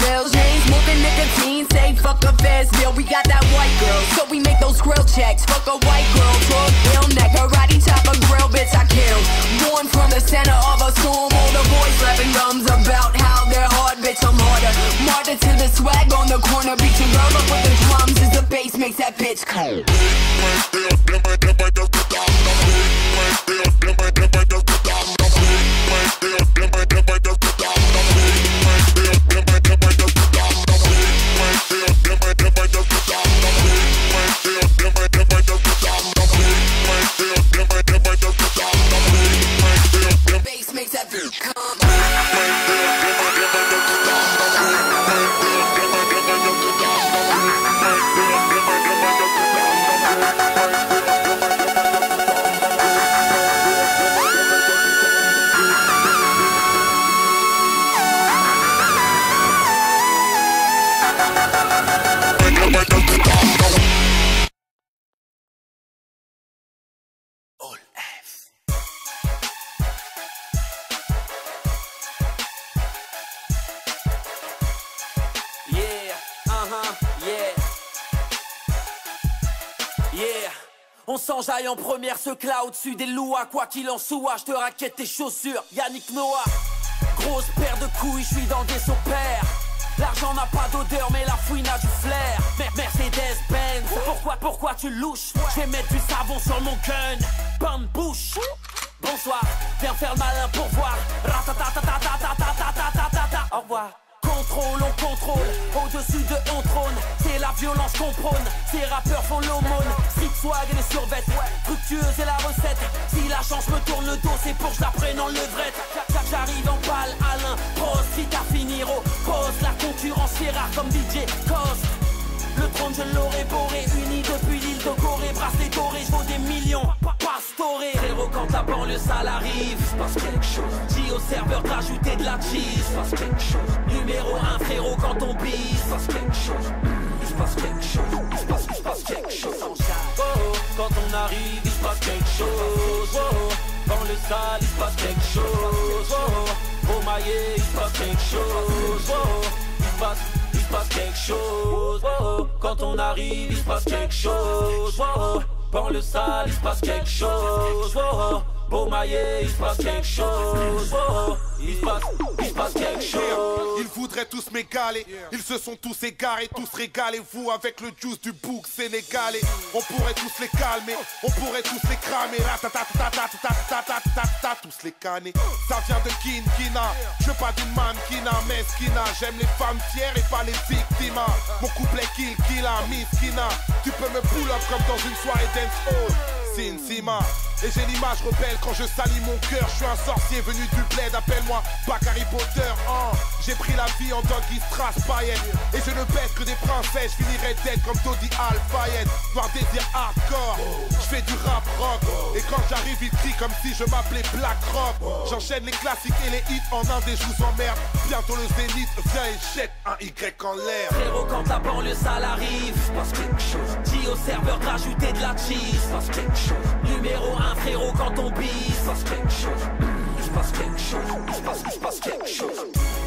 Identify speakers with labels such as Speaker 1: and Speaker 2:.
Speaker 1: pills, chain smoking nicotine, say fuck a fast meal. We got that white girl, so we make those grill checks. Fuck a white girl, drug bill, neck, karate chopper, grill, bitch I kill. Born from the center of a storm, all the boys rapping gums about how they're hard, bitch I'm harder. Martyr to the swag on the corner, beat your girl up with the drums as the bass makes that bitch cold.
Speaker 2: On s'enjaille en première, ce cloud au-dessus des louas. Quoi qu'il en soit, je te raquette tes chaussures. Yannick Noah, grosse paire de couilles, je suis dans le vaisseau père. L'argent n'a pas d'odeur, mais la fouine a du flair. Mercedes-Benz, pourquoi tu louches? Je vais mettre du savon sur mon gun. Bonne bouche. Bonsoir, viens faire le malin pour voir. Au revoir. Contrôle, on contrôle, au-dessus de on trône. C'est la violence qu'on prône, ces rappeurs font l'aumône. Street swag et les survêtes, fructueuse est la recette. Si la chance me tourne le dos, c'est pour que je la prenne en levrette. J'arrive en balle, Alain, pose, si t'as fini, pose. La concurrence c'est rare comme DJ Cost. Le trône je l'aurais boré, uni depuis l'île de Corée. Bracelet doré, je vaux des millions, pastoré. Frérot quand la banlieue sale arrive, passe quelque chose. Dis au serveur de rajouter de la cheese, passe quelque chose. Numéro 1 frérot quand on bise, passe quelque chose. Il se passe quelque chose, il se passe quelque chose. Oh, oh, quand on arrive, il se passe quelque chose. Oh, oh, dans le sale, il se passe quelque chose. Oh, oh, au maillet, il se passe quelque chose. Oh, oh, il se passe quelque chose. Oh, oh, quand on arrive, il se passe quelque chose. Oh, oh, dans le sale, il se passe quelque chose. Oh, oh, beau maillet, il se passe quelque chose. Oh, oh, il se passe quelque chose.
Speaker 3: Ils voudraient tous m'égaler, ils se sont tous égarés, tous régalés. Vous avec le juice du bouc sénégalais. On pourrait tous les calmer, on pourrait tous les cramer. Tous les canner. Ça vient de Kinkina, je veux pas d'une mannequina mesquina. J'aime les femmes fières et pas les victimes. Mon couplet kill killa, miskina. Tu peux me pull up comme dans une soirée dance hall. Sinsima. Et j'ai l'image rebelle quand je salis mon cœur. Je suis un sorcier venu du bled, appelle-moi Bakary Potter. J'ai pris la vie en doggy strass païenne. Et je ne baisse que des princesses, je finirai dead comme Dodi Al-Fayed. Noir désir hardcore, je fais du rap rock. Et quand j'arrive ils crient comme si je m'appelais Black Rock. J'enchaîne les classiques et les hits en un des je vous emmerde. Bientôt le zénith, viens et jette un Y en l'air.
Speaker 2: Frérot quand la banlieue sale arrive, passe quelque chose. Dis au serveur de rajouter de la cheese, passe quelque chose. Numéro 1 frérot quand on bise, passe quelque chose. Il se passe quelque chose, il se passe quelque chose.